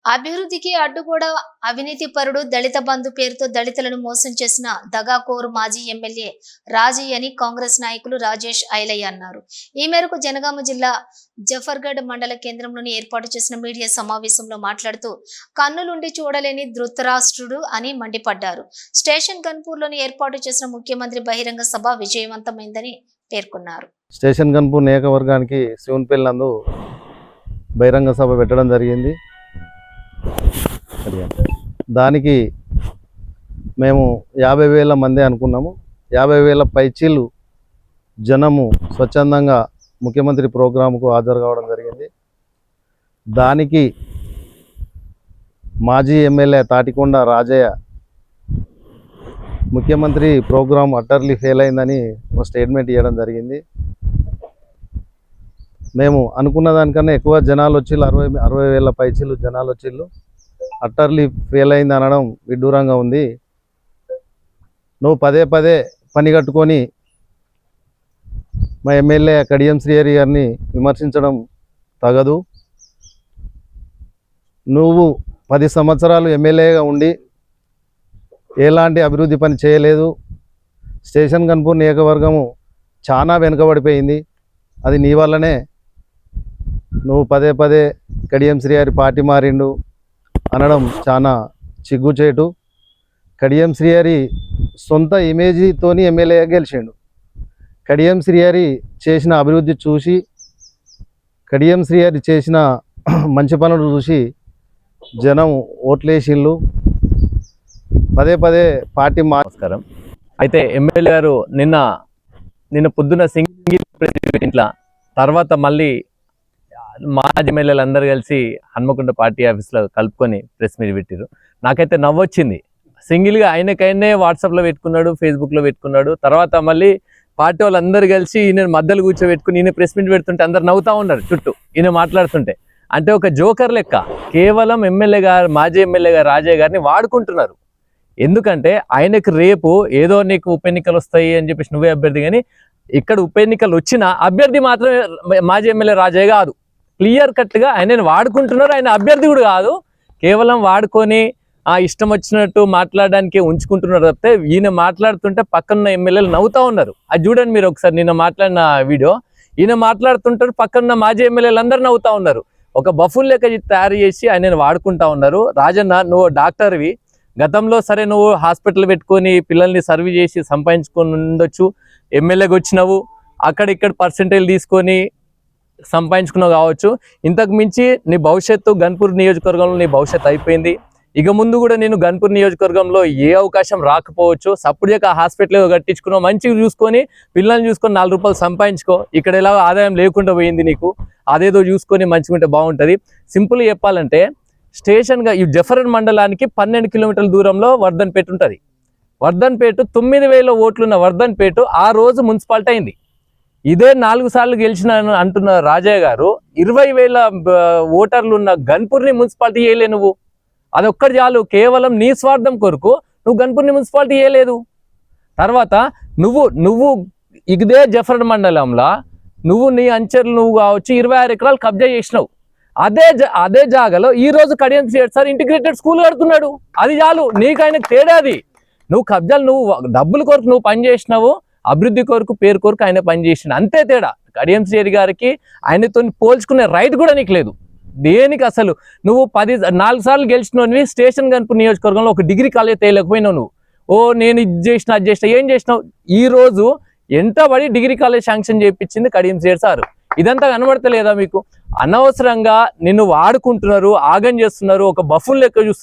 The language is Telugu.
అభివృద్ధికి అడ్డుగోడ అవినీతి పరుడు దళిత బంధు పేరుతో దళితులను మోసం చేసిన దగాకోరు మాజీ ఎమ్మెల్యే రాజీ అని కాంగ్రెస్ నాయకులు రాజేష్ ఐలయ్య అన్నారు. ఈ మేరకు జనగామ జిల్లా జఫర్గఢ్ మండల కేంద్రంలోని ఏర్పాటు చేసిన మీడియా సమావేశంలో మాట్లాడుతూ కన్నులుండి చూడలేని ధృతరాష్ట్రుడు అని మండిపడ్డారు. స్టేషన్ గన్పూర్లోని ఏర్పాటు చేసిన ముఖ్యమంత్రి బహిరంగ సభ విజయవంతమైందని పేర్కొన్నారు. స్టేషన్ గన్పూర్ నియోజకవర్గానికి శివన్పల్లి నందు బహిరంగ సభ పెట్టడం జరిగింది. దానికి మేము 50,000 మంది అనుకున్నాము. 50,000 పైచీలు జనము స్వచ్ఛందంగా ముఖ్యమంత్రి ప్రోగ్రాంకు హాజరు కావడం జరిగింది. దానికి మాజీ ఎమ్మెల్యే తాటికొండ రాజయ్య ముఖ్యమంత్రి ప్రోగ్రాం అటర్లీ ఫెయిల్ అయిందని ఒక స్టేట్మెంట్ ఇవ్వడం జరిగింది. మేము అనుకున్న దానికన్నా ఎక్కువ జనాలు వచ్చి 60,000 పైచీలు జనాలు వచ్చిళ్ళు. అట్టర్లీ ఫెయిల్ అయింది అనడం విడ్డూరంగా ఉంది. నువ్వు పదే పదే పని కట్టుకొని మా ఎమ్మెల్యే కడియం శ్రీహరి గారిని విమర్శించడం తగదు. నువ్వు 10 సంవత్సరాలు ఎమ్మెల్యేగా ఉండి ఎలాంటి అభివృద్ధి పని చేయలేదు. స్టేషన్ గన్పూర్ నియోజకవర్గము చాలా వెనుకబడిపోయింది. అది నీ వల్లనే నువ్వు పదే పదే కడియం శ్రీహరి పార్టీ మారిండు అనడం చాలా చిగ్గుచేటు. కడియం శ్రీహరి సొంత ఇమేజ్తోని ఎమ్మెల్యేగా గెలిచిండు. కడియం శ్రీహరి చేసిన అభివృద్ధి చూసి, కడియం శ్రీహరి చేసిన మంచి పనులు చూసి జనం ఓట్లేసిళ్ళు. పదే పదే పార్టీ నమస్కారం. అయితే ఎమ్మెల్యే గారు నిన్న పొద్దున సింగిల్ ప్రెస్ ఇంట్లో తర్వాత మళ్ళీ మాజీ ఎమ్మెల్యేలు అందరూ కలిసి హన్మకొండ పార్టీ ఆఫీస్లో కలుపుకొని ప్రెస్ మీట్ పెట్టారు. నాకైతే నవ్వొచ్చింది. సింగిల్గా ఆయనకైనా వాట్సాప్లో పెట్టుకున్నాడు, ఫేస్బుక్లో పెట్టుకున్నాడు. తర్వాత మళ్ళీ పార్టీ వాళ్ళందరూ కలిసి ఈయన మధ్యలో కూర్చోబెట్టుకుని ఈయన ప్రెస్ మీట్ పెడుతుంటే అందరు నవ్వుతూ ఉన్నారు చుట్టూ ఈయన మాట్లాడుతుంటే. అంటే ఒక జోకర్ లెక్క కేవలం ఎమ్మెల్యే గారు మాజీ ఎమ్మెల్యే గారు రాజయ్య గారిని వాడుకుంటున్నారు. ఎందుకంటే ఆయనకు రేపు ఏదో నీకు ఉప ఎన్నికలు వస్తాయి అని చెప్పేసి నువ్వే అభ్యర్థి, కానీ ఇక్కడ ఉప ఎన్నికలు వచ్చిన అభ్యర్థి మాత్రమే మాజీ ఎమ్మెల్యే రాజయ్య కాదు. క్లియర్ కట్గా ఆయనను వాడుకుంటున్నారు. ఆయన అభ్యర్థి కూడా కాదు, కేవలం వాడుకొని ఆ ఇష్టం వచ్చినట్టు మాట్లాడడానికి ఉంచుకుంటున్నారు తప్పితే ఈయన మాట్లాడుతుంటే పక్కన ఎమ్మెల్యేలు నవ్వుతూ ఉన్నారు. అది చూడండి మీరు ఒకసారి నిన్న మాట్లాడిన వీడియో. ఈయన మాట్లాడుతుంటారు, పక్కన మాజీ ఎమ్మెల్యేలు అందరూ నవ్వుతూ ఉన్నారు. ఒక బఫూన్ లెక్క తయారు చేసి ఆయనను వాడుకుంటా ఉన్నారు. రాజన్న, నువ్వు డాక్టర్వి, గతంలో సరే నువ్వు హాస్పిటల్ పెట్టుకొని పిల్లల్ని సర్వీ చేసి సంపాదించుకొని ఉండొచ్చు. ఎమ్మెల్యేకి వచ్చినావు, అక్కడిక్కడ పర్సెంటేజ్ తీసుకొని సంపాదించుకున్నావు కావచ్చు. ఇంతకు మించి నీ భవిష్యత్తు గన్పూర్ నియోజకవర్గంలో నీ భవిష్యత్తు అయిపోయింది. ఇక ముందు కూడా నేను గన్పూర్ నియోజకవర్గంలో ఏ అవకాశం రాకపోవచ్చు. సప్పుడుగా హాస్పిటల్ కట్టించుకున్నావు, మంచిగా చూసుకొని పిల్లల్ని చూసుకొని 4 రూపాయలు సంపాదించుకో. ఇక్కడ ఎలా ఆదాయం లేకుండా పోయింది నీకు, అదేదో చూసుకొని మంచిగా ఉంటే బాగుంటుంది. సింపుల్గా చెప్పాలంటే స్టేషన్గా ఈ జఫర్గఢ్ మండలానికి 12 కిలోమీటర్ల దూరంలో వర్ధన్పేట ఉంటుంది. వర్ధన్పేట 9,000 ఓట్లున్న వర్ధన్పేట ఆ రోజు మున్సిపాలిటీ అయింది. ఇదే 4 సార్లు గెలిచిన అంటున్న రాజయ్య గారు 20,000 ఓటర్లు ఉన్న గన్పూర్ని మున్సిపాలిటీ చేయలే. నువ్వు అదొక్కటి చాలు, కేవలం నీ స్వార్థం కొరకు నువ్వు గన్పూర్ని మున్సిపాలిటీ చేయలేదు. తర్వాత నువ్వు ఇదే జఫర్గఢ్ మండలంలో నువ్వు నీ అంచెలు నువ్వు కావచ్చు 26 ఎకరాలు కబ్జా చేసినావు. అదే జాగాలో ఈ రోజు Kadiyam Srihari sir integrated school కడుతున్నాడు. అది చాలు, నీకు ఆయనకు తేడా. అది నువ్వు కబ్జాలు, నువ్వు డబ్బుల కొరకు నువ్వు పని చేసినావు, అభివృద్ధి కొరకు పేరు కొరకు ఆయన పనిచేసిన, అంతే తేడా. కడియం శ్రీహరి గారికి ఆయనతో పోల్చుకునే రైట్ కూడా నీకు లేదు. దేనికి అసలు నువ్వు 4 సార్లు గెలిచినవి స్టేషన్ గన్పూర్ నియోజకవర్గంలో ఒక డిగ్రీ కాలేజ్ తేలేకపోయినావు. నువ్వు నేను ఇది చేసిన అది చేసిన ఏం చేసినావు? ఈ రోజు ఎంత పడి డిగ్రీ కాలేజ్ శాంక్షన్ చేయించింది కడియం శ్రీహరి సార్. ఇదంతా కనబడతలేదా మీకు? అనవసరంగా నిన్ను వాడుకుంటున్నారు, ఆగం చేస్తున్నారు, ఒక బఫూన్ లెక్క చూస్తున్నారు.